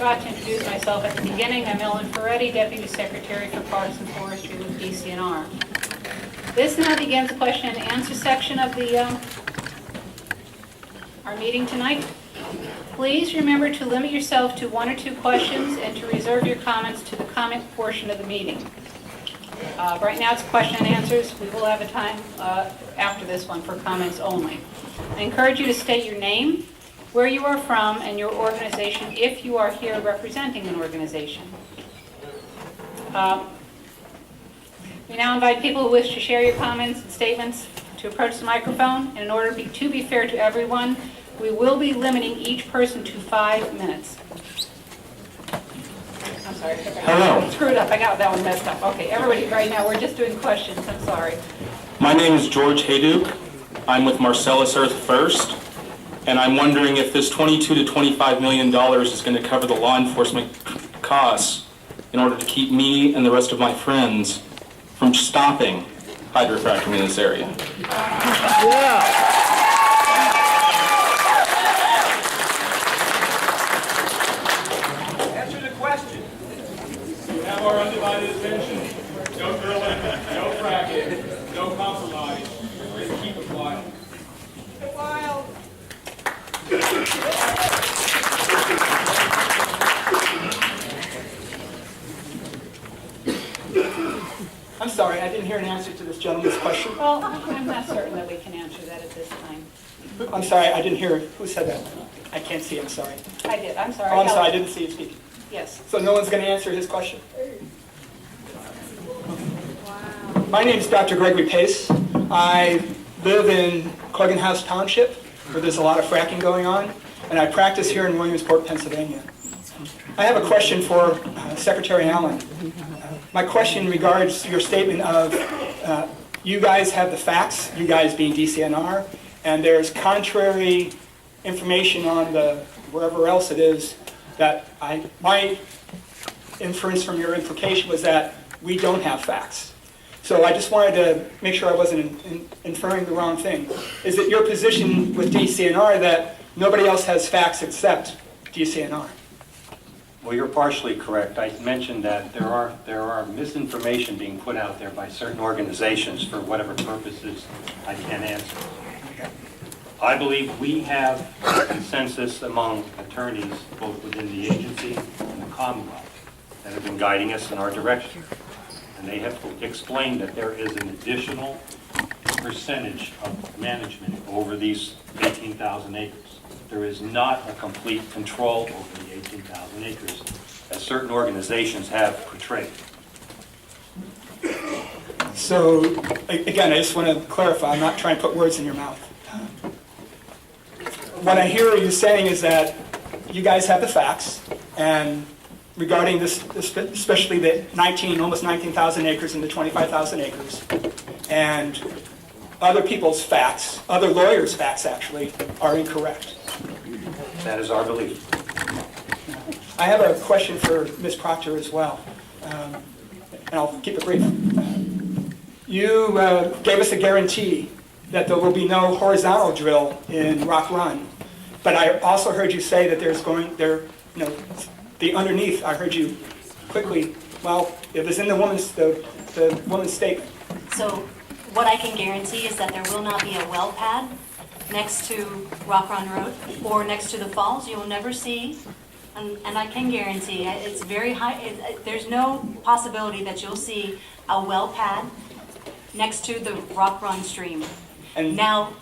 forgot to introduce myself at the beginning. I'm Ellen Ferretti, Deputy Secretary for Parks and Forestry with DCNR. This now begins the question and answer section of our meeting tonight. Please remember to limit yourself to 1 or 2 questions and to reserve your comments to the comment portion of the meeting. Right now it's question and answers. We will have a time after this one for comments only. I encourage you to state your name, where you are from, and your organization if you are here representing an organization. We now invite people who wish to share your comments and statements to approach the microphone. And in order to be fair to everyone, we will be limiting each person to 5 minutes. I'm sorry. Hello. I screwed up. I got that one messed up. Okay, everybody, right now, we're just doing questions. I'm sorry. My name is George Hayduke. I'm with Marcellus Earth First, and I'm wondering if this $22 to $25 million is going to cover the law enforcement costs in order to keep me and the rest of my friends from stopping hydrofracking in this area. Yeah. Answer the question. You have our undivided attention. No drilling, no fracking, no compromise. Just keep it wild. Keep it wild. I'm sorry, I didn't hear an answer to this gentleman's question. Well, I'm not certain that we can answer that at this time. I'm sorry, I didn't hear. Who said that? I can't see, I'm sorry. I did. I'm sorry. Oh, I'm sorry, I didn't see you speaking. Yes. So no one's going to answer his question? My name is Dr. Gregory Pace. I live in Corgan House Township, where there's a lot of fracking going on, and I practice here in Williamsport, Pennsylvania. I have a question for Secretary Allen. My question regards your statement of you guys have the facts, you guys being DCNR, and there's contrary information on the wherever else it is that my inference from your implication was that we don't have facts. So I just wanted to make sure I wasn't inferring the wrong thing. Is it your position with DCNR that nobody else has facts except DCNR? Well, you're partially correct. I mentioned that there are misinformation being put out there by certain organizations for whatever purposes I can't answer. I believe we have a consensus among attorneys, both within the agency and the Commonwealth, that have been guiding us in our direction. And they have explained that there is an additional percentage of management over these 18,000 acres. There is not a complete control over the 18,000 acres, as certain organizations have portrayed. So, again, I just want to clarify, I'm not trying to put words in your mouth. What I hear you saying is that you guys have the facts, and regarding this, especially the almost 19,000 acres and the 25,000 acres, and other people's facts, other lawyers' facts actually, are incorrect. That is our belief. I have a question for Ms. Proctor as well, and I'll keep it brief. You gave us a guarantee that there will be no horizontal drill in Rock Run, but I also heard you say that the underneath. I heard you quickly. Well, it was in the woman's statement. So what I can guarantee is that there will not be a well pad next to Rock Run Road or next to the falls. You will never see, and I can guarantee it's very high. There's no possibility that you'll see a well pad next to the Rock Run stream. And now,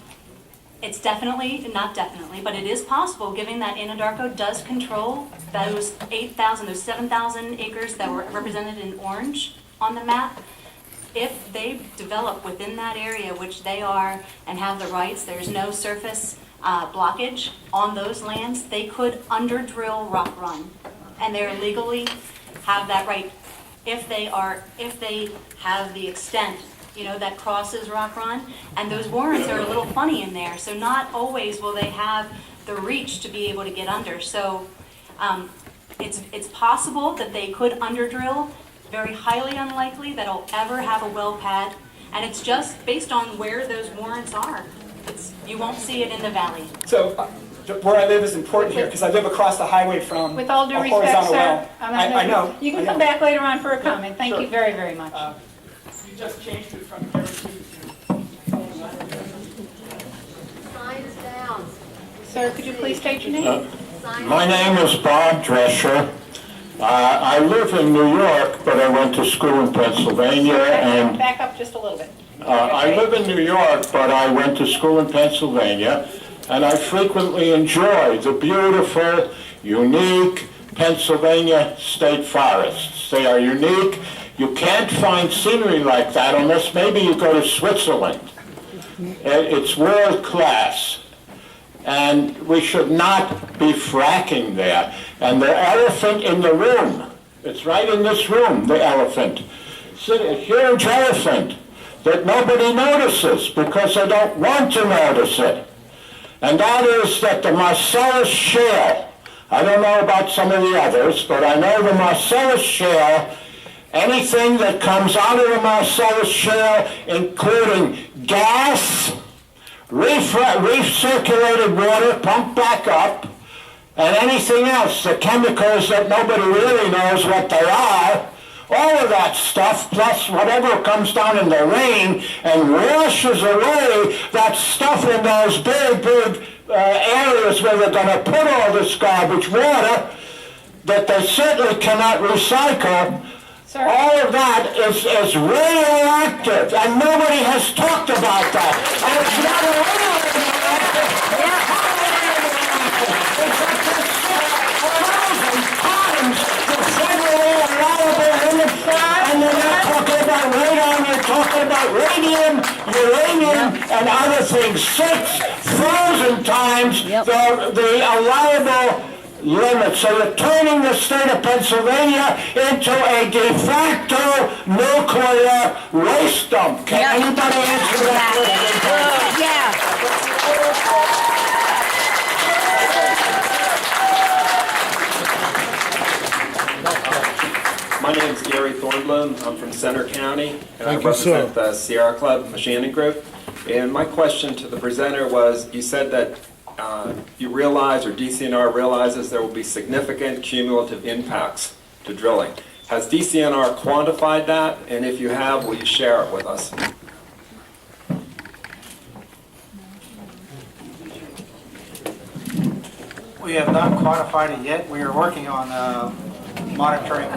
it's not definitely, but it is possible, given that Anadarko does control those 8,000, those 7,000 acres that were represented in orange on the map. If they develop within that area, which they are, and have the rights, there's no surface blockage on those lands, they could under-drill Rock Run, and they legally have that right if they have the extent, that crosses Rock Run, and those warrants are a little funny in there, so not always will they have the reach to be able to get under. So it's possible that they could under-drill, very highly unlikely that it'll ever have a well pad, and it's just based on where those warrants are. You won't see it in the valley. so where I live is important here, because I live across the highway from With all due a respect, horizontal sir, well. I'm not I know. You I can know. come back later on for a comment. Thank Sure. you very, very much. You just changed it from every two to... Signs down. Sir, could you please state your name? My name is Bob Drescher. I live in New York, but I went to school in Pennsylvania, and Back up just a little bit. I live in New York, but I went to school in Pennsylvania, and I frequently enjoy the beautiful, unique Pennsylvania state forests. They are unique. You can't find scenery like that unless maybe you go to Switzerland. It's world class. And we should not be fracking there. And the elephant in the room, it's right in this room, the elephant. It's a huge elephant that nobody notices because they don't want to notice it. And that is that the Marcellus Shale, I don't know about some of the others, but I know the Marcellus Shale, anything that comes out of the Marcellus Shale, including gas, recirculated water pumped back up, and anything else, the chemicals that nobody really knows what they are, all of that stuff, plus whatever comes down in the rain and washes away that stuff in those big areas where they're going to put all this garbage water that they certainly cannot recycle. Sir? All of that is radioactive, and nobody has talked about that. And it's not a and they're not talking about radon, they're talking about radium, uranium, and other things. 6 frozen times the allowable limit. So you're turning the state of Pennsylvania into a de facto nuclear waste dump. Can anybody answer that? My name is Gary Thornblum. I'm from Center County, and I represent the Sierra Club Machining Group. And my question to the presenter was, you said that you realize, or DCNR realizes, there will be significant cumulative impacts to drilling. Has DCNR quantified that? And if you have, will you share it with us? We have not quantified it yet. We are working on monitoring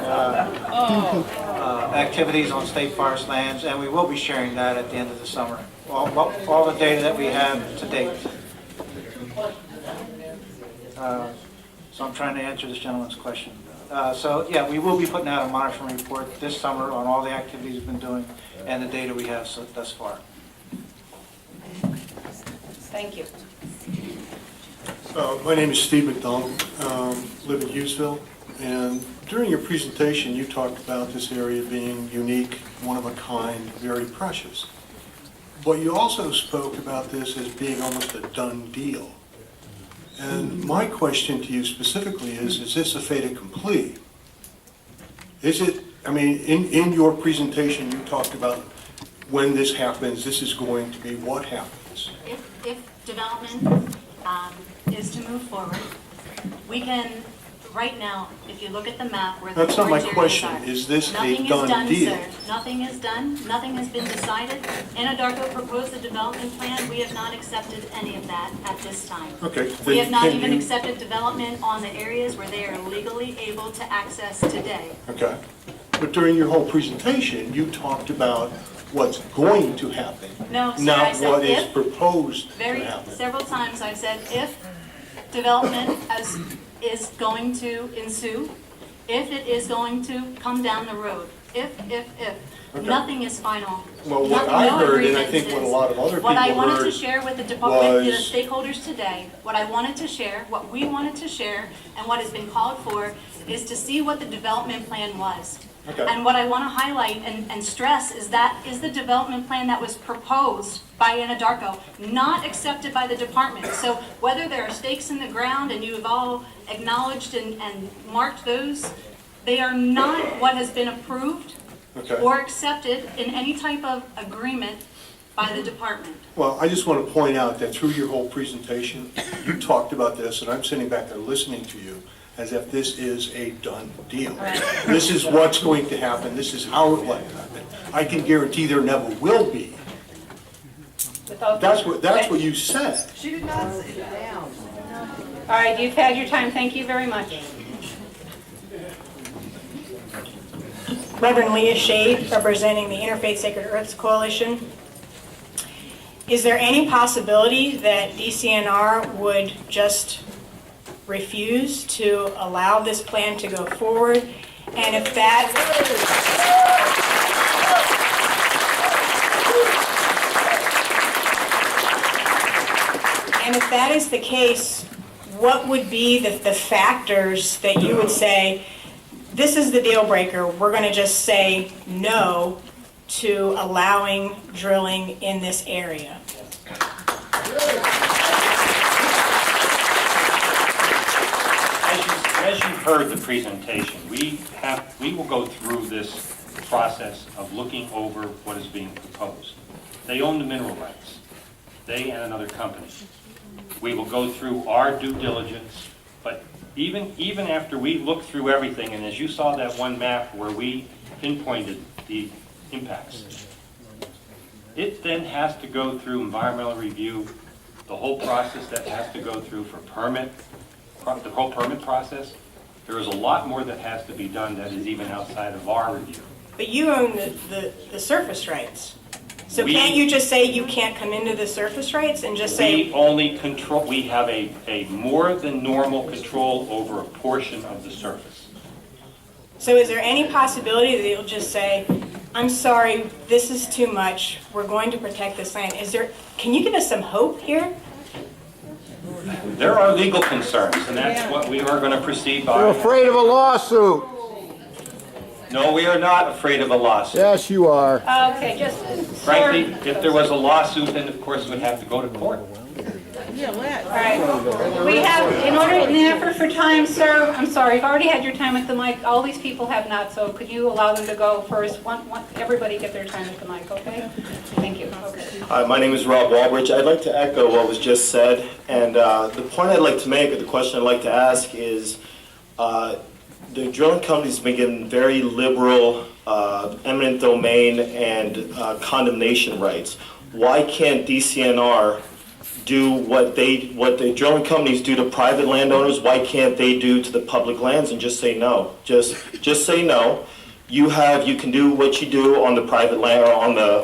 activities on state forest lands, and we will be sharing that at the end of the summer. All the data that we have to date. So I'm trying to answer this gentleman's question. So yeah, we will be putting out a monitoring report this summer on all the activities we've been doing and the data we have thus far. Thank you. My name is Steve McDonald, live in Hughesville, and during your presentation you talked about this area being unique, one of a kind, very precious. But you also spoke about this as being almost a done deal. And my question to you specifically is this a fait accompli? Is it, I mean, in your presentation you talked about when this happens, this is going to be what happens. If development is to move forward, we can, right now, if you look at the map where the That's not my orange areas question. are, Is this a nothing is done done, deal? sir. Nothing is done. Nothing has been decided. Anadarko proposed a development plan. We have not accepted any of that at this time. Okay. We then have not can even you- accepted development on the areas where they are legally able to access today. Okay. But during your whole presentation, you talked about what's going to happen, No, sir, I not said what is if. proposed to Very, happen. several times I've said if development is going to ensue, if it is going to come down the road, if. Okay. Nothing is final. Well, what No I heard, and I agreement think what a is. lot of other What I people wanted to heard share with the department, with the was- stakeholders today, what I wanted to share, what we wanted to share, and what has been called for, is to see what the development plan was. Okay. And what I want to highlight and stress is that is the development plan that was proposed by Anadarko, not accepted by the department. So whether there are stakes in the ground and you have all acknowledged and marked those, they are not what has been approved Okay. or accepted in any type of agreement by the department. Well, I just want to point out that through your whole presentation, you talked about this, and I'm sitting back there listening to you as if this is a done deal. This is what's going to happen, this is how it will happen. I can guarantee there never will be. That's what you said. She did not sit down. All right, you've had your time. Thank you very much. Reverend Leah Shade, representing the Interfaith Sacred Earths Coalition. Is there any possibility that DCNR would just refuse to allow this plan to go forward? And if that... And if that is the case, what would be the factors that you would say, this is the deal breaker, we're going to just say no to allowing drilling in this area? As you've heard the presentation, we will go through this process of looking over what is being proposed. They own the mineral rights, they and another company. We will go through our due diligence, but even after we look through everything, and as you saw that one map where we pinpointed the impacts, it then has to go through environmental review, the whole process that has to go through for the whole permit process. There is a lot more that has to be done that is even outside of our review. But you own the surface rights. So can't you just say you can't come into the surface rights and just say... We only control, we have a more than normal control over a portion of the surface. So is there any possibility that you'll just say, I'm sorry, this is too much, we're going to protect this land? Can you give us some hope here? There are legal concerns, and that's what we are going to proceed by. You're afraid of a lawsuit. No, we are not afraid of a lawsuit. Yes, you are. Okay, just... Frankly, if there was a lawsuit, then of course it would have to go to court. All right. We have, in the effort for time, sir, I'm sorry, you've already had your time at the mic. All these people have not, so could you allow them to go first? Everybody get their time at the mic, okay? Thank you. Okay. Hi, my name is Rob Walbridge. I'd like to echo what was just said, and the point I'd like to make, or the question I'd like to ask is, the drilling company's been given very liberal eminent domain and condemnation rights. Why can't DCNR do what the drilling companies do to private landowners? Why can't they do to the public lands and just say no? Just say no. You can do what you do on the private land or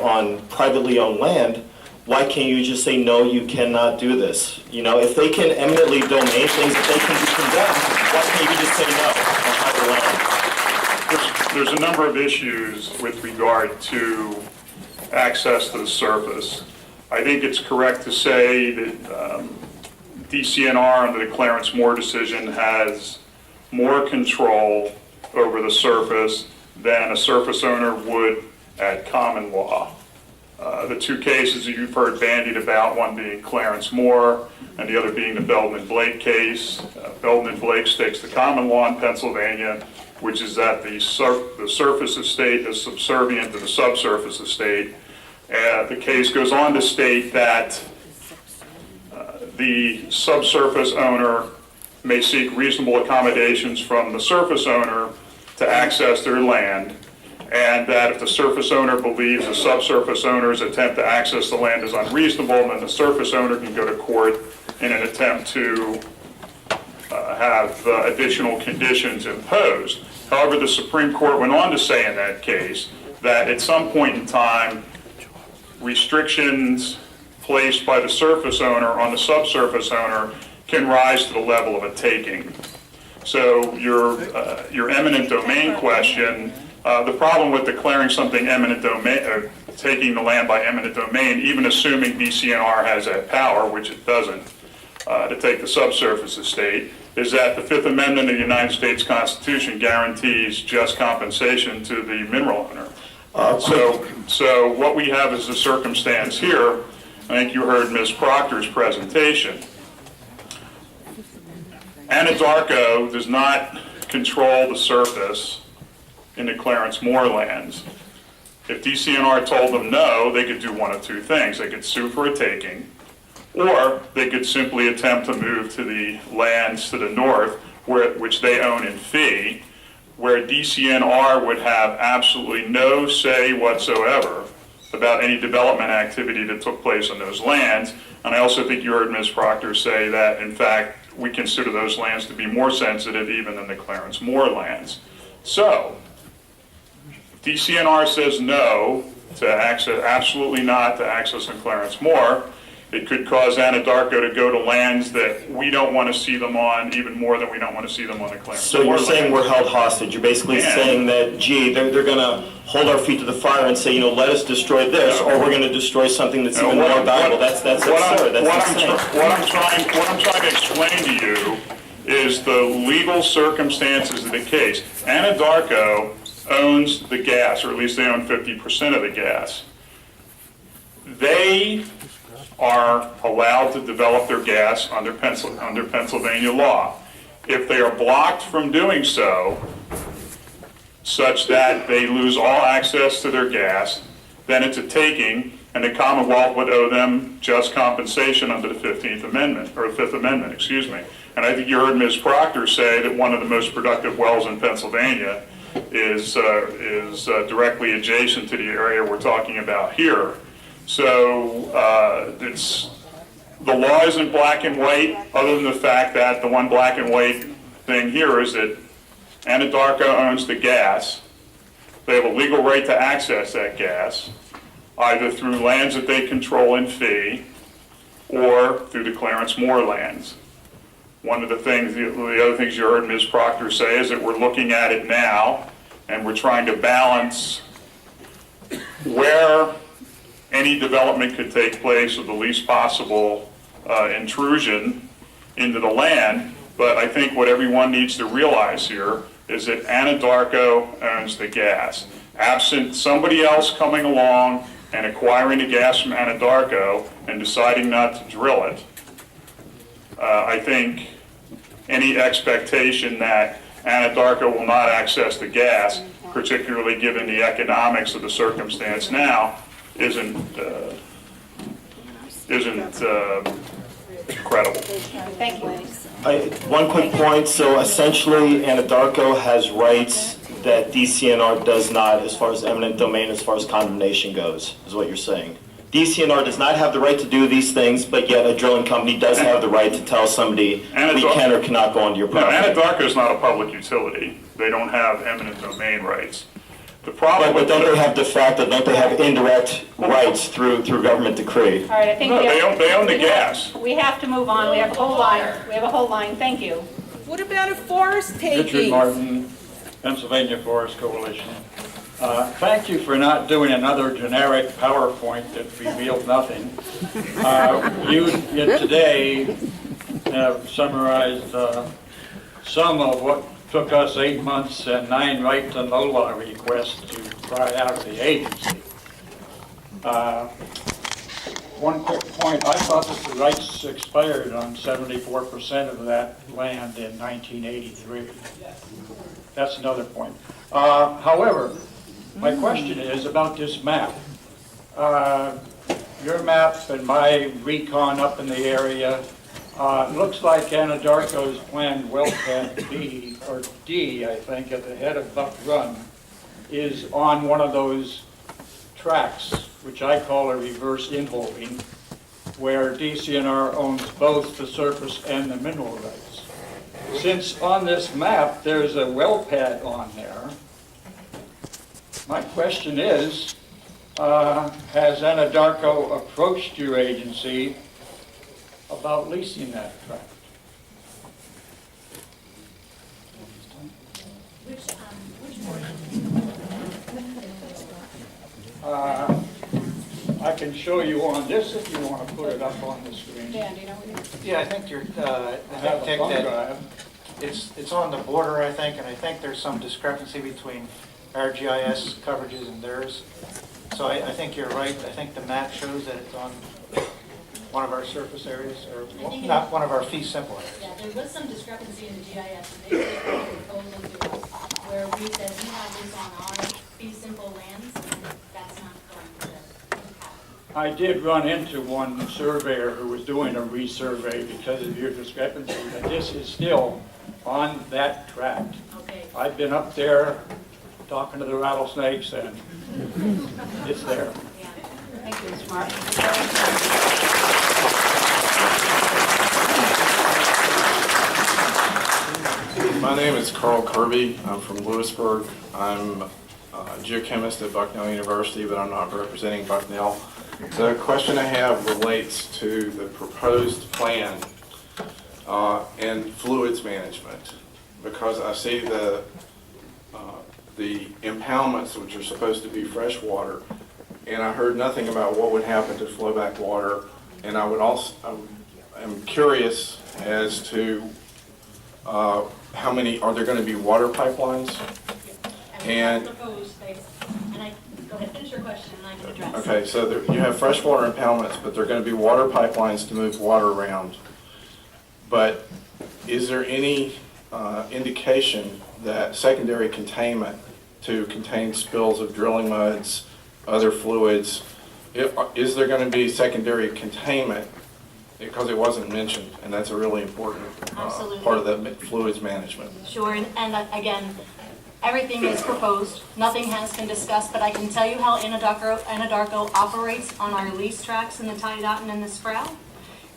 on privately owned land. Why can't you just say no? You cannot do this. You know, if they can eminently domain things that they can be condemned, why can't you just say no on private land? There's a number of issues with regard to access to the surface. I think it's correct to say that DCNR under the Clarence Moore decision has more control over the surface than a surface owner would at common law. The two cases that you've heard bandied about, one being Clarence Moore and the other being the Belden and Blake case. Belden and Blake states the common law in Pennsylvania, which is that the surface estate is subservient to the subsurface estate. The case goes on to state that the subsurface owner may seek reasonable accommodations from the surface owner to access their land, and that if the surface owner believes the subsurface owner's attempt to access the land is unreasonable, then the surface owner can go to court in an attempt to have additional conditions imposed. However, the Supreme Court went on to say in that case that at some point in time, restrictions placed by the surface owner on the subsurface owner can rise to the level of a taking. So your eminent domain question, the problem with declaring something eminent domain, taking the land by eminent domain, even assuming DCNR has that power, which it doesn't, to take the subsurface estate, is that the Fifth Amendment of the United States Constitution guarantees just compensation to the mineral owner. So what we have is the circumstance here. I think you heard Ms. Proctor's presentation. Anadarko does not control the surface in the Clarence Moore lands. If DCNR told them no, they could do one of two things. They could sue for a taking, or they could simply attempt to move to the lands to the north, which they own in fee, where DCNR would have absolutely no say whatsoever about any development activity that took place on those lands. And I also think you heard Ms. Proctor say that, in fact, we consider those lands to be more sensitive even than the Clarence Moore lands. So, if DCNR says no to access, absolutely not to access on Clarence Moore, it could cause Anadarko to go to lands that we don't want to see them on, even more than we don't want to see them on the Clarence So Moore you're saying lands. we're held hostage. You're basically saying that, gee, they're going to hold our feet to the fire and say, let us destroy this, or we're going to destroy something that's even more valuable. That's absurd. That's insane. What I'm trying to explain to you is the legal circumstances of the case. Anadarko owns the gas, or at least they own 50% of the gas. They are allowed to develop their gas under Pennsylvania law. If they are blocked from doing so, such that they lose all access to their gas, then it's a taking, and the Commonwealth would owe them just compensation under the 15th Amendment, or 5th Amendment, excuse me. And I think you heard Ms. Proctor say that one of the most productive wells in Pennsylvania is directly adjacent to the area we're talking about here. So the law isn't black and white, other than the fact that the one black and white thing here is that Anadarko owns the gas. They have a legal right to access that gas, either through lands that they control in fee or through the Clarence Moore lands. One of the other things you heard Ms. Proctor say is that we're looking at it now and we're trying to balance where any development could take place with the least possible intrusion into the land. But I think what everyone needs to realize here is that Anadarko owns the gas. Absent somebody else coming along and acquiring the gas from Anadarko and deciding not to drill it, I think any expectation that Anadarko will not access the gas, particularly given the economics of the circumstance now, isn't credible. Thank you. One quick point. So essentially, Anadarko has rights that DCNR does not, as far as eminent domain, as far as condemnation goes, is what you're saying. DCNR does not have the right to do these things, but yet a drilling company does have the right to tell somebody we can or cannot go onto your property. Anadarko is not a public utility. They don't have eminent domain rights. The problem But don't they have de facto, don't they have indirect rights through government decree? All right, I think No, they own the gas. We have to move on. We have a whole line. We have a whole line. Thank you. What about a forest Richard taking? Martin, Pennsylvania Forest Coalition. Thank you for not doing another generic PowerPoint that revealed nothing. You today have summarized some of what took us 8 months and 9 right to know law requests to try out of the agency. One quick point, I thought that the rights expired on 74% of that land in 1983. That's another point. However, my question is about this map. Your map and my recon up in the area looks like Anadarko's planned well pad B, or D, I think, at the head of Buck Run, is on one of those tracks, which I call a reverse inholding, where DCNR owns both the surface and the mineral rights. Since on this map there's a well pad on there, my question is, has Anadarko approached your agency about leasing that tract? I can show you on this if you want to put it up on the screen. Dan, do you know what it is? Yeah, I think you're, I have a think thumb that drive. it's on the border, I think, and I think there's some discrepancy between our GIS coverages and theirs. So I think you're right. I think the map shows that it's on one of our surface areas, or not one of our fee simple areas. Yeah, there was some discrepancy in the GIS, and they put a proposal to us where we said we have this on our fee simple lands, and that's I did run into one surveyor who was doing a resurvey because of your discrepancy, and this is still on that tract. Okay. I've been up there talking to the rattlesnakes, and it's there. Thank you, Mr. Martin. My name is Carl Kirby. I'm from Lewisburg. I'm a geochemist at Bucknell University, but I'm not representing Bucknell. The question I have relates to the proposed plan and fluids management, because I see the impoundments, which are supposed to be fresh water, and I heard nothing about what would happen to flowback water. And I would also, I'm curious as to how many, are there going to be water pipelines? And Go ahead, finish your question and I can address. okay, so you have freshwater impoundments, but there are going to be water pipelines to move water around. But is there any indication that secondary containment to contain spills of drilling muds, other fluids, is there going to be secondary containment? Because it wasn't mentioned, and that's a really important part of the fluids management. Sure, and again, everything is proposed, nothing has been discussed, but I can tell you how Anadarko operates on our lease tracks in the Tidahoon and the Sprout.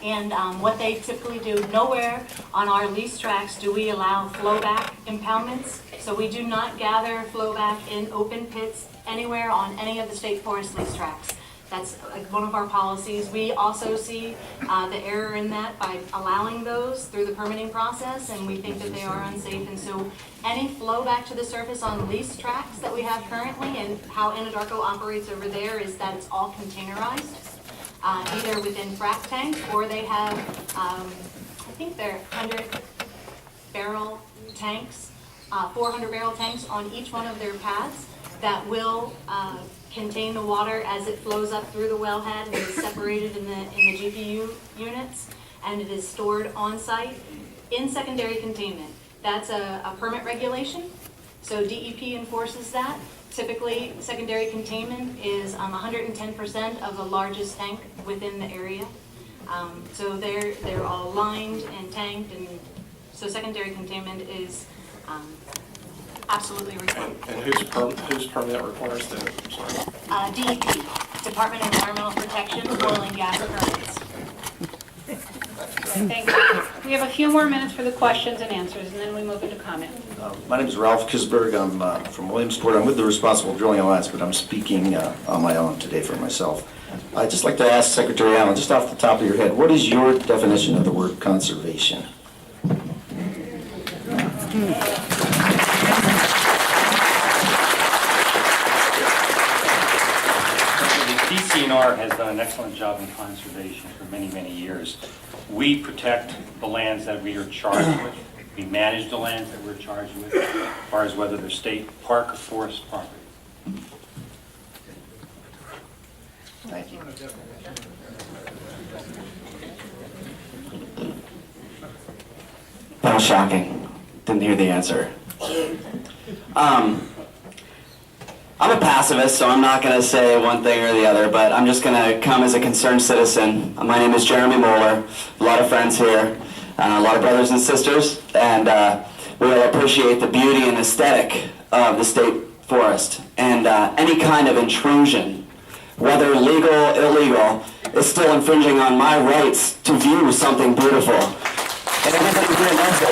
And what they typically do, nowhere on our lease tracks do we allow flowback impoundments. So we do not gather flowback in open pits anywhere on any of the state forest lease tracks. That's one of our policies. We also see the error in that by allowing those through the permitting process, and we think that they are unsafe. And so any flow back to the surface on lease tracks that we have currently, and how Anadarko operates over there, is that it's all containerized, either within frac tanks, or they have, I think they're 100-barrel tanks, 400-barrel tanks on each one of their pads that will contain the water as it flows up through the wellhead and is separated in the GPU units, and it is stored on site in secondary containment. That's a permit regulation, so DEP enforces that. Typically, secondary containment is 110% of the largest tank within the area. So they're all lined and tanked, and so secondary containment is absolutely required. And whose permit requires that? Sorry. DEP, Department of Environmental Protection, oil and gas permits. Thank you. We have a few more minutes for the questions and answers, and then we move into comment. My name is Ralph Kisberg. I'm from Williamsport. I'm with the Responsible Drilling Alliance, but I'm speaking on my own today for myself. I'd just like to ask Secretary Allen, just off the top of your head, what is your definition of the word conservation? DCNR has done an excellent job in conservation for many, many years. We protect the lands that we are charged with. We manage the lands that we're charged with, as far as whether they're state park or forest property. Thank you. That was shocking. Didn't hear the answer. I'm a pacifist, so I'm not going to say one thing or the other, but I'm just going to come as a concerned citizen. My name is Jeremy Moeller. A lot of friends here, a lot of brothers and sisters, and we all appreciate the beauty and aesthetic of the state forest. And any kind of intrusion, whether legal or illegal, is still infringing on my rights to view something beautiful. And everybody here knows that,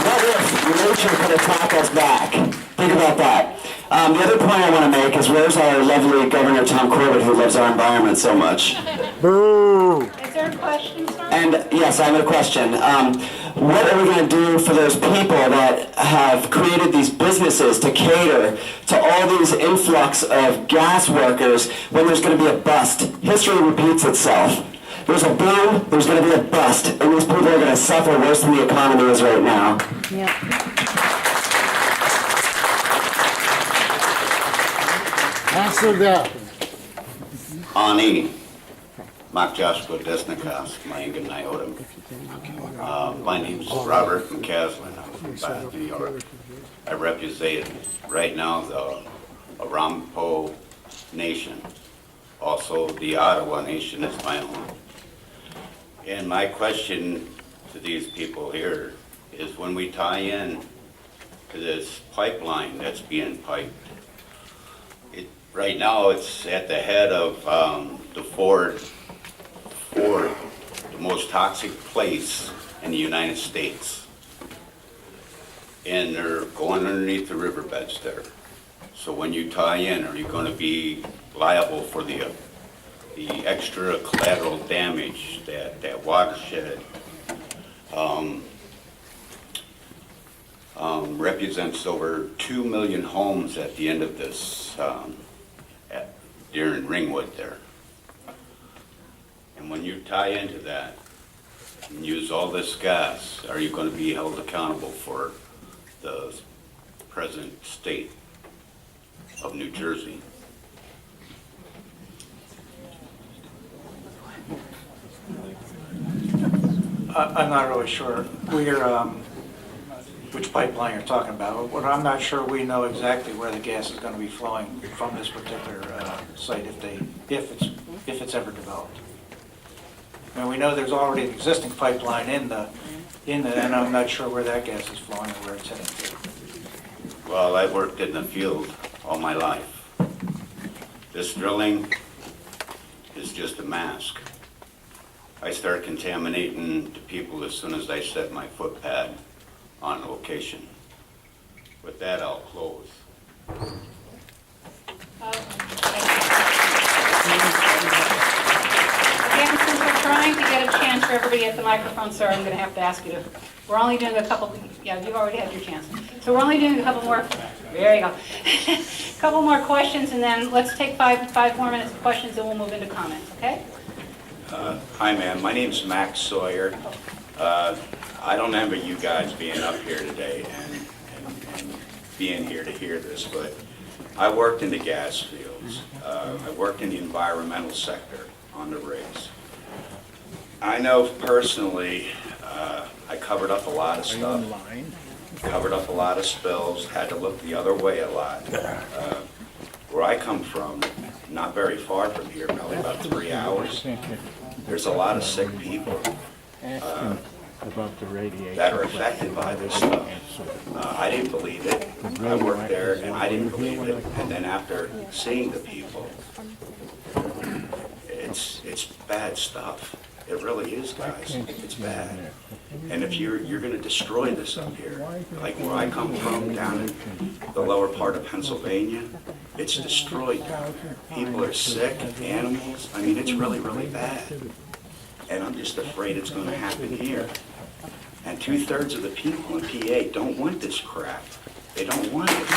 what if nature could attack us back? Think about that. The other point I want to make is, where's our lovely Governor Tom Corbett, who loves our environment so much? Boo! Is there a question, sir? And yes, I have a question. What are we going to do for those people that have created these businesses to cater to all these influx of gas workers when there's going to be a bust? History repeats itself. There's a boom, there's going to be a bust, and these people are going to suffer worse than the economy is right now. Yeah. Answer that. Ani, Makjasko Desnikas, Mayangan Niotum. My name's Robert McCaslin. I'm from Bath, New York. I represent right now the Aramco Nation. Also, the Ottawa Nation is my home. And my question to these people here is when we tie in to this pipeline that's being piped, right now it's at the head of the Ford, the most toxic place in the United States. And they're going underneath the riverbeds there. So when you tie in, are you going to be liable for the extra collateral damage that watershed represents over 2 million homes at the end of this, during Ringwood there. And when you tie into that and use all this gas, are you going to be held accountable for the present state of New Jersey? I'm not really sure which pipeline you're talking about. What I'm not sure we know exactly where the gas is going to be flowing from this particular site if it's ever developed. And we know there's already an existing pipeline in the, and I'm not sure where that gas is flowing or where it's heading to. Well, I worked in the field all my life. This drilling is just a mask. I start contaminating the people as soon as I set my footpad on location. With that, I'll close. Again, since we're trying to get a chance for everybody at the microphone, sir, I'm going to have to ask you to, we're only doing a couple, yeah, you've already had your chance. So we're only doing a couple more, there you go. Couple more questions, and then let's take five more minutes of questions, and we'll move into comments, okay? Hi, ma'am. My name's Max Sawyer. I don't remember you guys being up here today and being here to hear this, but I worked in the gas fields. I worked in the environmental sector on the rigs. I know personally, I covered up a lot of stuff, covered up a lot of spills, had to look the other way a lot. Where I come from, not very far from here, probably about 3 hours, there's a lot of sick people that are affected by this stuff. I didn't believe it. I worked there and I didn't believe it. And then after seeing the people, it's bad stuff. It really is, guys. It's bad. And if you're going to destroy this up here, like where I come from, down in the lower part of Pennsylvania, it's destroyed down there. People are sick, animals. I mean, it's really, really bad. And I'm just afraid it's going to happen here. And 2/3 of the people in PA don't want this crap. They don't want it.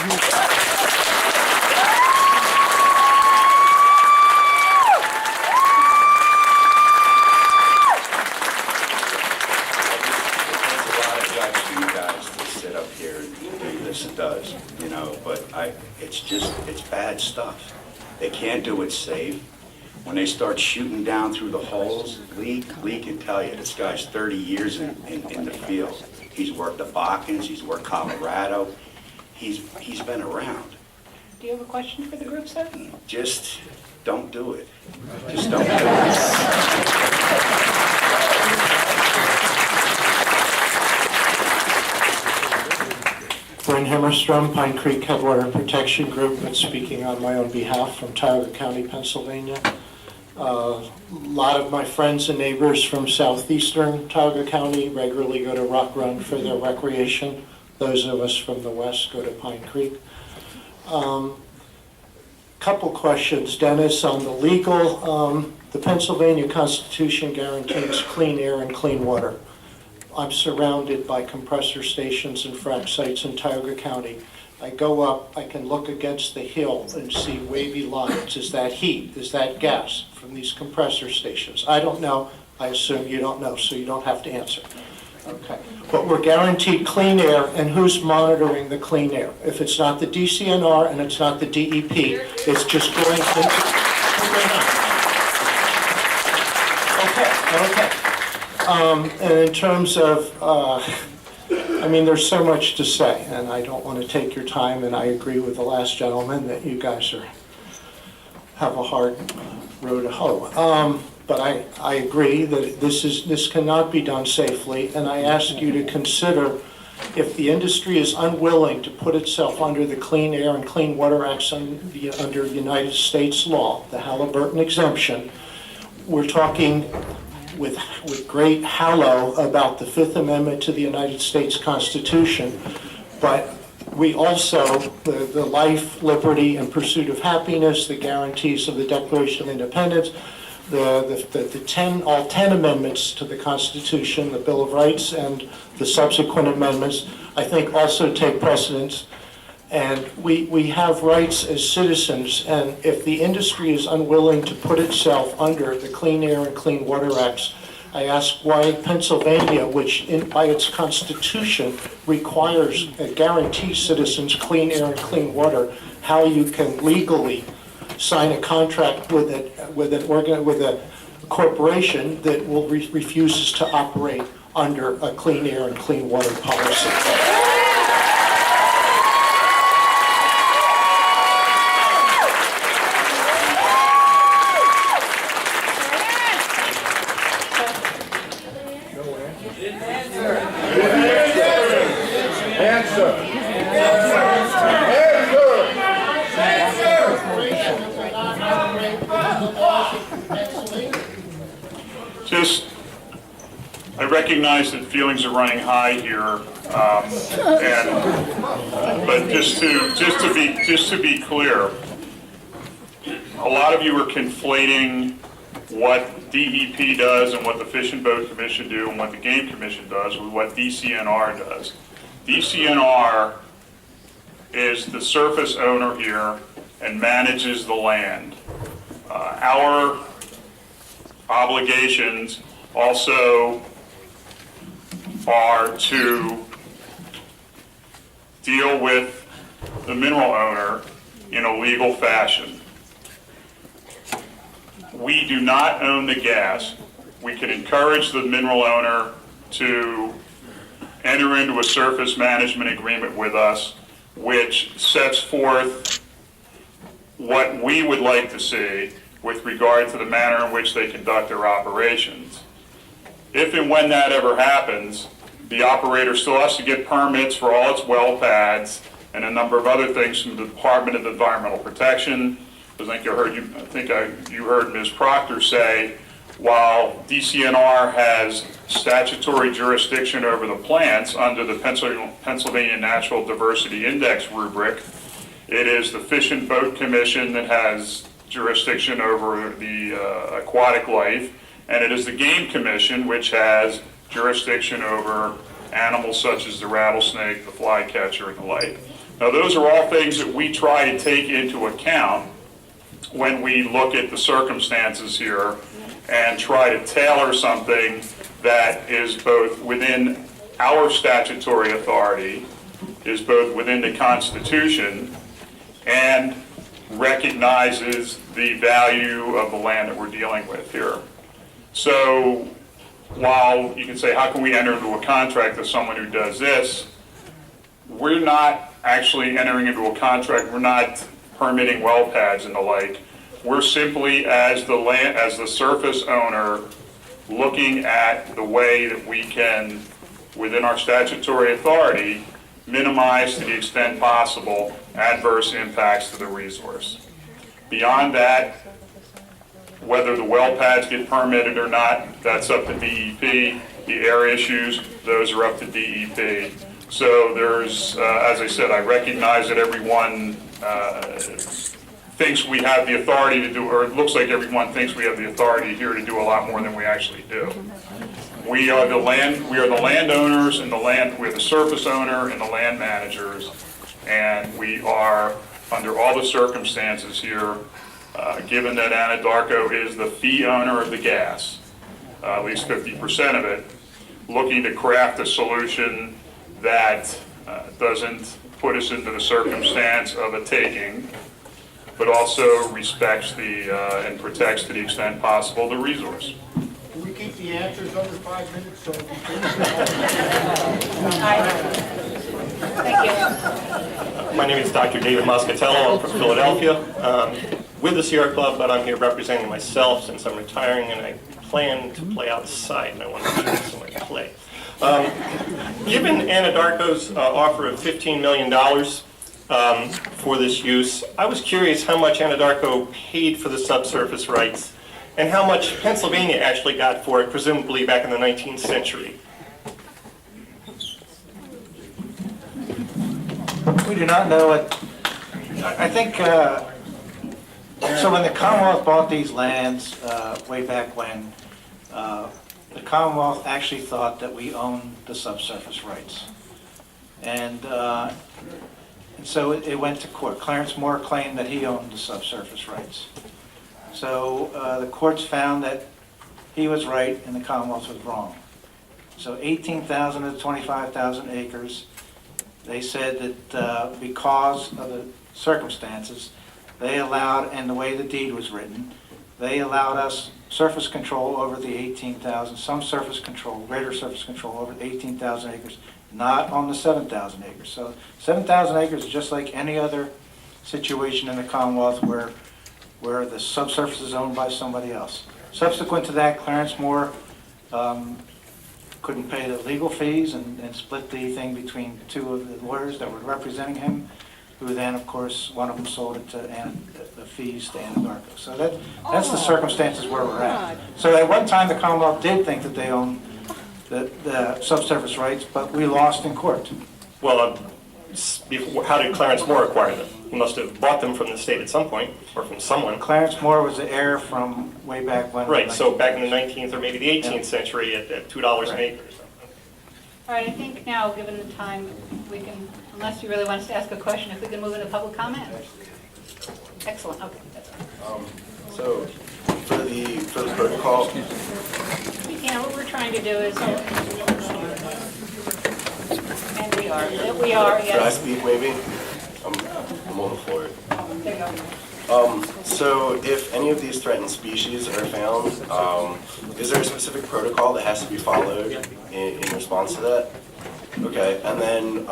It does, you know, but it's bad stuff. They can't do it safe. When they start shooting down through the holes, Lee can tell you, this guy's 30 years in the field. He's worked the Bakkens, he's worked Colorado. He's been around. Do you have a question for the group, sir? Just don't do it. Just don't do it. Bryn Himmerstrom, Pine Creek Headwater Protection Group, and speaking on my own behalf from Tioga County, Pennsylvania. A lot of my friends and neighbors from southeastern Tioga County regularly go to Rock Run for their recreation. Those of us from the west go to Pine Creek. Couple questions, Dennis, on the legal. The Pennsylvania Constitution guarantees clean air and clean water. I'm surrounded by compressor stations and frac sites in Tioga County. I go up, I can look against the hill and see wavy lines. Is that heat? Is that gas from these compressor stations? I don't know. I assume you don't know, so you don't have to answer. Okay. But we're guaranteed clean air, and who's monitoring the clean air? If it's not the DCNR and it's not the DEP, it's just going into... Okay. And in terms of, I mean, there's so much to say, and I don't want to take your time, and I agree with the last gentleman that you guys have a hard row to hoe. But I agree that this cannot be done safely, and I ask you to consider if the industry is unwilling to put itself under the Clean Air and Clean Water Acts under United States law, the Halliburton exemption. We're talking with great hallow about the Fifth Amendment to the United States Constitution, but we also, the life, liberty, and pursuit of happiness, the guarantees of the Declaration of Independence, all 10 amendments to the Constitution, the Bill of Rights, and the subsequent amendments, I think also take precedence. And we have rights as citizens, and if the industry is unwilling to put itself under the Clean Air and Clean Water Acts, I ask why Pennsylvania, which by its constitution requires and guarantees citizens clean air and clean water, how you can legally sign a contract with a corporation that refuses to operate under a clean air and clean water policy. I recognize that feelings are running high here, but just to be clear, a lot of you are conflating what DEP does and what the Fish and Boat Commission do and what the Game Commission does with what DCNR does. DCNR is the surface owner here and manages the land. Our obligations also are to deal with the mineral owner in a legal fashion. We do not own the gas. We can encourage the mineral owner to enter into a surface management agreement with us, which sets forth what we would like to see with regard to the manner in which they conduct their operations. If and when that ever happens, the operator still has to get permits for all its well pads and a number of other things from the Department of Environmental Protection. I think you heard Ms. Proctor say, while DCNR has statutory jurisdiction over the plants under the Pennsylvania Natural Diversity Index rubric, it is the Fish and Boat Commission that has jurisdiction over the aquatic life, and it is the Game Commission which has jurisdiction over animals such as the rattlesnake, the flycatcher, and the like. Now, those are all things that we try to take into account when we look at the circumstances here and try to tailor something that is both within our statutory authority, is both within the Constitution, and recognizes the value of the land that we're dealing with here. So while you can say, how can we enter into a contract with someone who does this? We're not actually entering into a contract. We're not permitting well pads and the like. We're simply, as the surface owner, looking at the way that we can, within our statutory authority, minimize to the extent possible adverse impacts to the resource. Beyond that, whether the well pads get permitted or not, that's up to DEP. The air issues, those are up to DEP. So there's, as I said, I recognize that everyone thinks we have the authority to do, or it looks like everyone thinks we have the authority here to do a lot more than we actually do. We are the landowners and we're the surface owner and the land managers, and we are, under all the circumstances here, given that Anadarko is the fee owner of the gas, at least 50% of it, looking to craft a solution that doesn't put us into the circumstance of a taking, but also respects and protects to the extent possible the resource. Can we keep the answers under 5 minutes? So My name is Dr. David Moscatello. I'm from Philadelphia. with the Sierra Club, but I'm here representing myself since I'm retiring and I plan to play outside and I want to make sure somewhere to play. Given Anadarko's offer of $15 million for this use, I was curious how much Anadarko paid for the subsurface rights and how much Pennsylvania actually got for it, presumably back in the 19th century. We do not know it. I think, so when the Commonwealth bought these lands way back when, the Commonwealth actually thought that we owned the subsurface rights. And so it went to court. Clarence Moore claimed that he owned the subsurface rights. So the courts found that he was right and the Commonwealth was wrong. So 18,000 of the 25,000 acres, they said that because of the circumstances, they allowed, and the way the deed was written, they allowed us surface control over the 18,000, some surface control, greater surface control over the 18,000 acres, not on the 7,000 acres. So 7,000 acres is just like any other situation in the Commonwealth where the subsurface is owned by somebody else. Subsequent to that, Clarence Moore couldn't pay the legal fees and split the thing between two of the lawyers that were representing him, who then, of course, one of them sold it to the fees to Anadarko. So that's the circumstances where we're at. So at one time, the Commonwealth did think that they owned the subsurface rights, but we lost in court. Well, how did Clarence Moore acquire them? He must have bought them from the state at some point, or from someone. Clarence Moore was the heir from way back when. Right, so back in the 19th or maybe the 18th century at $2 an acre. All right, I think now, given the time, we can, unless you really want us to ask a question, if we can move into public comment? Excellent, okay, that's all. So, for the protocol, Yeah, what we're trying to do is, and we are, Can I yes. speak maybe? I'm on the floor. There you go. So if any of these threatened species are found, is there a specific protocol that has to be followed in response to that? Okay, and then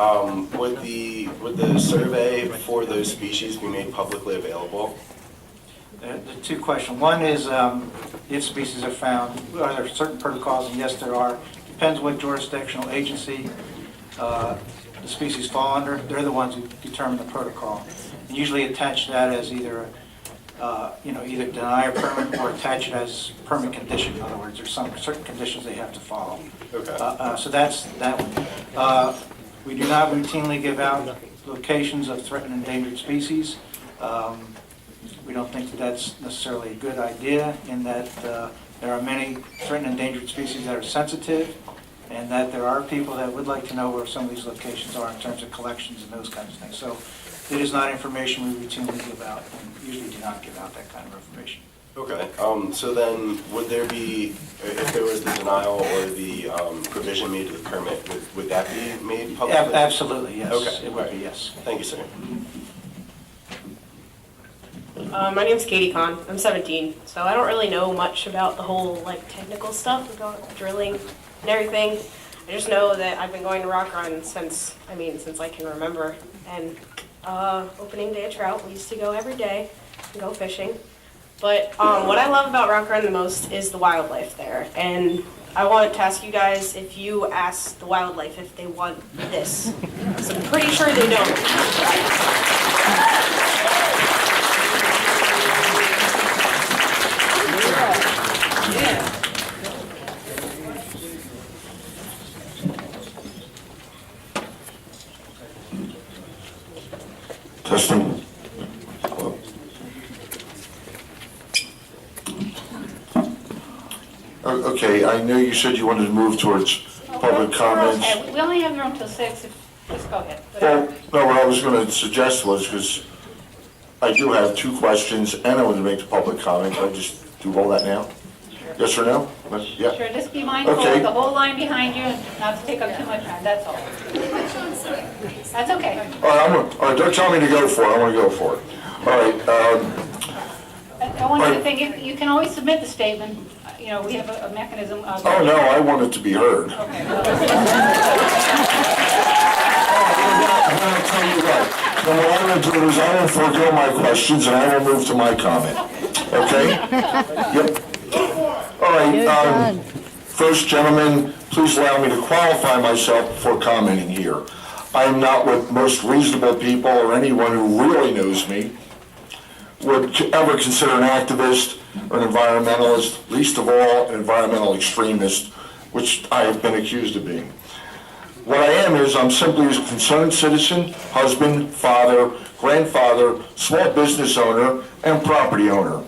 would the survey for those species be made publicly available? The two questions. One is if species are found, are there certain protocols? And yes, there are. Depends what jurisdictional agency the species fall under. They're the ones who determine the protocol. And usually attach that as either, either deny a permit or attach it as permit condition. In other words, there's some certain conditions they have to follow. Okay. So that's that one. We do not routinely give out locations of threatened and endangered species. We don't think that that's necessarily a good idea in that there are many threatened and endangered species that are sensitive, and that there are people that would like to know where some of these locations are in terms of collections and those kinds of things. So it is not information we routinely give out, and usually do not give out that kind of information. Okay, so then would there be, if there was the denial or the provision made to the permit, would that be made public? Absolutely, yes. Okay. It would be, yes. Thank you, sir. My name's Katie Kahn. I'm 17, so I don't really know much about the whole technical stuff about drilling and everything. I just know that I've been going to Rock Run since I can remember. And opening day of trout, we used to go every day and go fishing. But what I love about Rock Run the most is the wildlife there. And I want to ask you guys if you ask the wildlife if they want this. So I'm pretty sure they don't. Testing. Okay, I know you said you wanted to move towards public comments. Okay, we only have room till 6, just go ahead. Well, no, what I was going to suggest was, because I do have two questions, and I want to make the public comment. Can I just do all that now? Yes or no? Yeah. Sure, just be mindful Okay. of the whole line behind you and not to take up too much time, that's all. That's okay. All right, don't tell me to go for it. I want to go for it. All right. I want you to think, you can always submit the statement, we have a mechanism of... Oh, no, I want it to be heard. Okay, I'm going to tell you what. When I going to do is I will forego my questions and I will move to my comment. Okay? Yep. All right. First, gentlemen, please allow me to qualify myself before commenting here. I am not what most reasonable people or anyone who really knows me would ever consider an activist or an environmentalist, least of all an environmental extremist, which I have been accused of being. What I am is I'm simply a concerned citizen, husband, father, grandfather, small business owner, and property owner.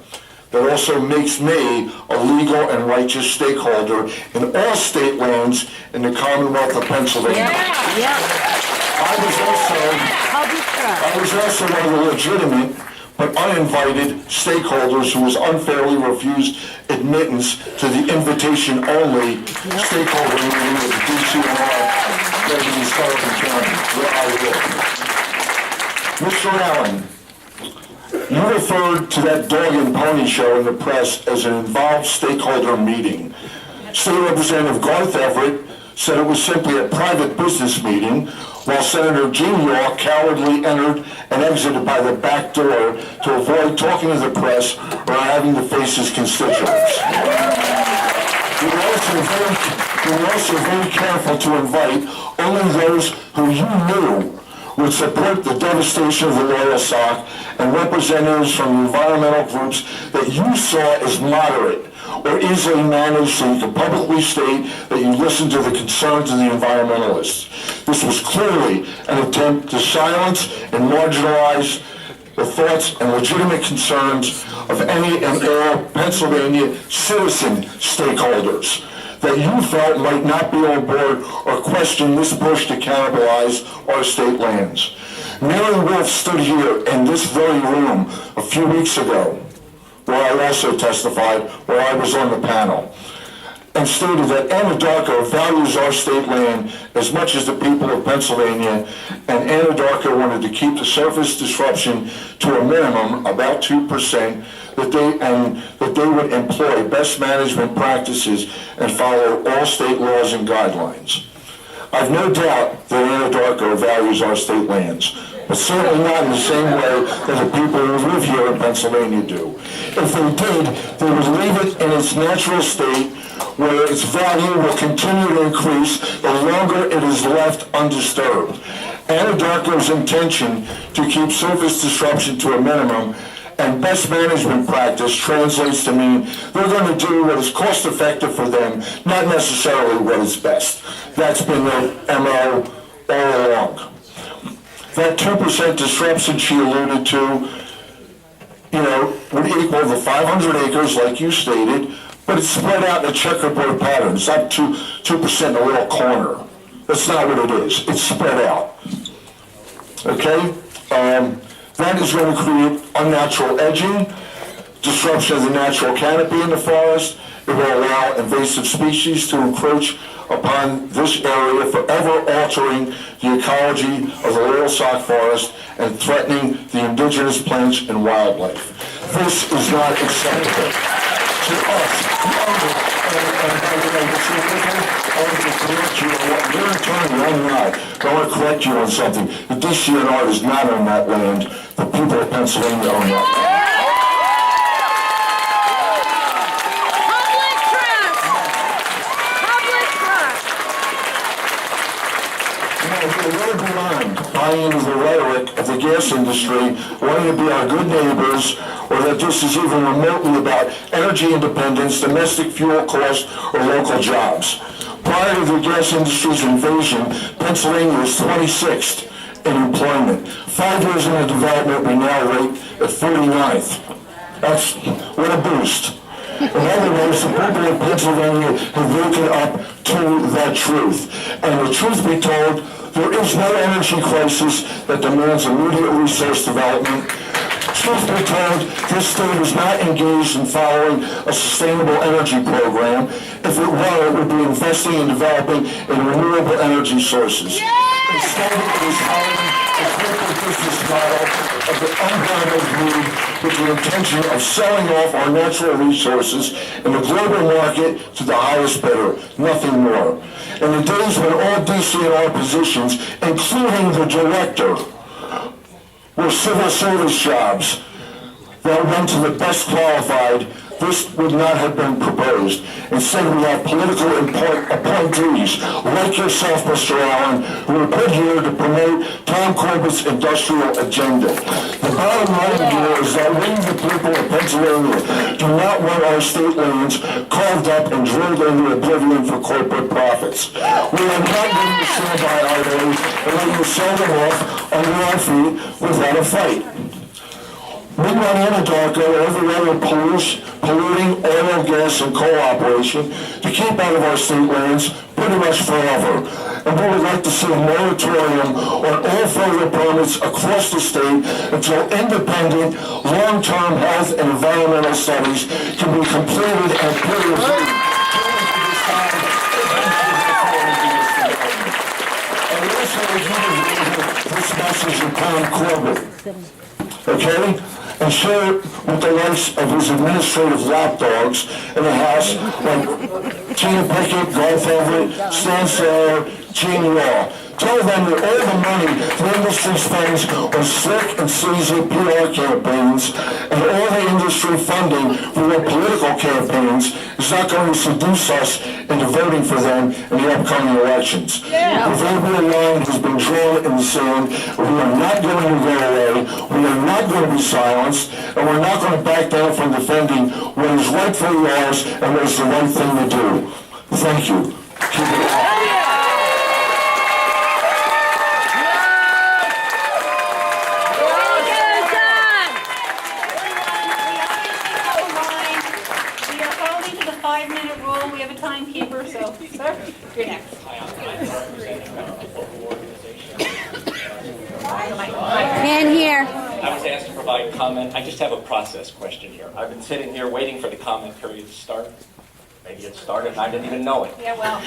That also makes me a legal and righteous stakeholder in all state lands in the Commonwealth of Pennsylvania. I was also one of the legitimate but uninvited stakeholders who was unfairly refused admittance to the invitation-only stakeholder meeting of the DCNR in Sullivan County, where I live. Mr. Allen, you referred to that dog and pony show in the press as an involved stakeholder meeting. State Representative Garth Everett said it was simply a private business meeting, while Senator Gene York cowardly entered and exited by the back door to avoid talking to the press or having to face his constituents. We were also very careful to invite only those who you knew would support the devastation of the Loyalsock and representatives from environmental groups that you saw as moderate or easily managed, so you could publicly state that you listened to the concerns of the environmentalists. This was clearly an attempt to silence and marginalize the thoughts and legitimate concerns of any and all Pennsylvania citizen stakeholders that you felt might not be on board or question this push to cannibalize our state lands. Mary Wolf stood here in this very room a few weeks ago, where I also testified, where I was on the panel, and stated that Anadarko values our state land as much as the people of Pennsylvania, and Anadarko wanted to keep the surface disruption to a minimum, about 2%, that they would employ best management practices and follow all state laws and guidelines. I've no doubt that Anadarko values our state lands, but certainly not in the same way that the people who live here in Pennsylvania do. If they did, they would leave it in its natural state, where its value will continue to increase the longer it is left undisturbed. Anadarko's intention to keep surface disruption to a minimum and best management practice translates to mean they're going to do what is cost effective for them, not necessarily what is best. That's been their MO all along. That 2% disruption she alluded to, would equal the 500 acres like you stated, but it's spread out in a checkerboard pattern. It's not 2% in a little corner. That's not what it is. It's spread out. Okay? That is going to create unnatural edging, disruption of the natural canopy in the forest. It will allow invasive species to encroach upon this area, forever altering the ecology of the Loyalsock forest and threatening the indigenous plants and wildlife. This is not acceptable to us. You're an attorney, I'm not. I want to correct you on something. The DCNR is not on that land. The people of Pennsylvania own that land. Buying into the rhetoric of the gas industry, wanting to be our good neighbors, or that this is even remotely about energy independence, domestic fuel costs, or local jobs. Prior to the gas industry's invasion, Pennsylvania was 26th in employment. 5 years into development, we now rate at 49th. That's what a boost. In other words, the people of Pennsylvania have woken up to that truth. And the truth be told, there is no energy crisis that demands immediate resource development. Truth be told, this state is not engaged in following a sustainable energy program. If it were, it would be investing in developing renewable energy sources. Instead, it is following a corporate business model of the unbridled greed with the intention of selling off our natural resources in the global market to the highest bidder, nothing more. In the days when all DCNR positions, including the director, were civil service jobs that went to the best qualified, this would not have been proposed. Instead, we have political appointees like yourself, Mr. Allen, who are put here to promote Tom Corbett's industrial agenda. The bottom line here is that we, the people of Pennsylvania, do not want our state lands carved up and drilled into oblivion for corporate profits. We are not going to stand by our days and let you sell them off under our feet without a fight. We want Anadarko and every other polluting oil, gas, and coal operation to keep out of our state lands pretty much forever. And we would like to see a moratorium on all further permits across the state until independent, long-term health and environmental studies can be completed and peer-reviewed. And we also want this message of Tom Corbett. Okay? And share it with the likes of his administrative lapdogs in the House, like Tina Pickett, Garth Everett, Stan Sayer, Gene Law. Tell them that all the money the industry spends on slick and sleazy PR campaigns and all the industry funding for their political campaigns is not going to seduce us into voting for them in the upcoming elections. The verbal line has been drawn in the sand. We are not going to go away. We are not going to be silenced. And we're not going to back down from defending what is rightfully ours and what is the right thing to do. Thank you. Keep it up. Timekeeper, so, sir, you're next. Man here. I was asked to provide comment. I just have a process question here. I've been sitting here waiting for the comment period to start. Maybe it started and I didn't even know it. Yeah, well.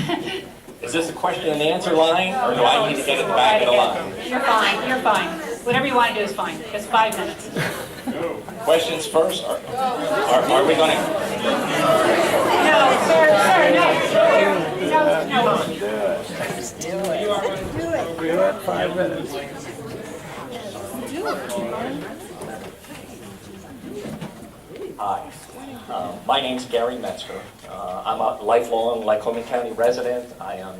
Is this a question and answer line, or do I need to get at the back of the line? You're fine, you're fine. Whatever you want to do is fine. It's 5 minutes. Questions first? Are we going to? No, sir, no. We have 5 minutes. Hi. My name's Gary Metzger. I'm a lifelong Lycoming County resident. I am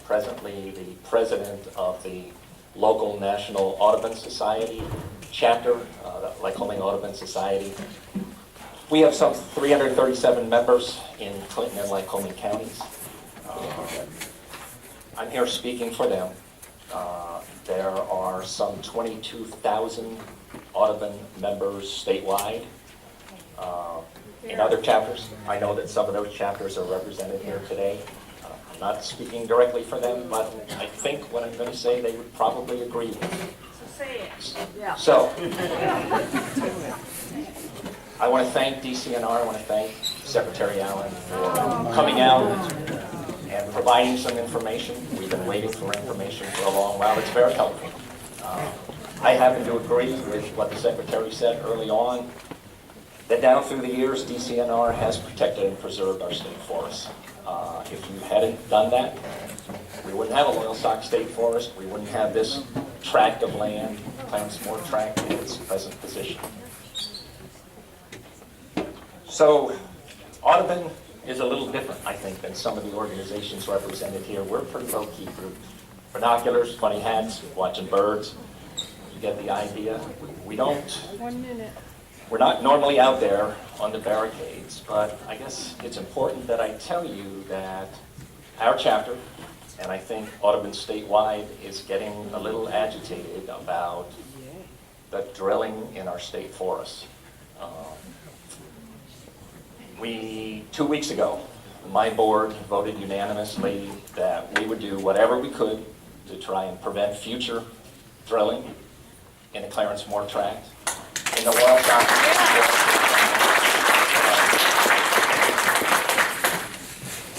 presently the president of the local National Audubon Society chapter, the Lycoming Audubon Society. We have some 337 members in Clinton and Lycoming counties. I'm here speaking for them. There are some 22,000 Audubon members statewide. In other chapters, I know that some of those chapters are represented here today. I'm not speaking directly for them, but I think what I'm going to say they would probably agree with. So say it. Yeah. So, I want to thank DCNR, I want to thank Secretary Allen for coming out and providing some information. We've been waiting for information for a long while. It's very helpful. I happen to agree with what the Secretary said early on, that down through the years, DCNR has protected and preserved our state forests. If you hadn't done that, we wouldn't have a Loyalsock State Forest. We wouldn't have this tract of land, Clarence-Moore tract, in its present position. So, Audubon is a little different, I think, than some of the organizations represented here. We're a pretty low-key group. Binoculars, funny hats, watching birds. You get the idea. We don't... 1 minute. We're not normally out there on the barricades, but I guess it's important that I tell you that our chapter, and I think Audubon statewide, is getting a little agitated about the drilling in our state forests. 2 weeks ago, my board voted unanimously that we would do whatever we could to try and prevent future drilling in the Clarence-Moore tract, in the Loyalsock.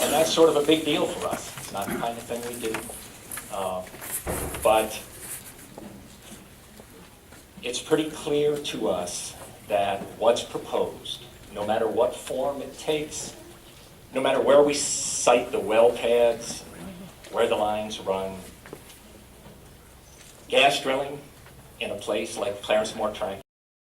And that's sort of a big deal for us. It's not the kind of thing we do. But it's pretty clear to us that what's proposed, no matter what form it takes, no matter where we site the well pads, where the lines run, gas drilling in a place like Clarence Moore Track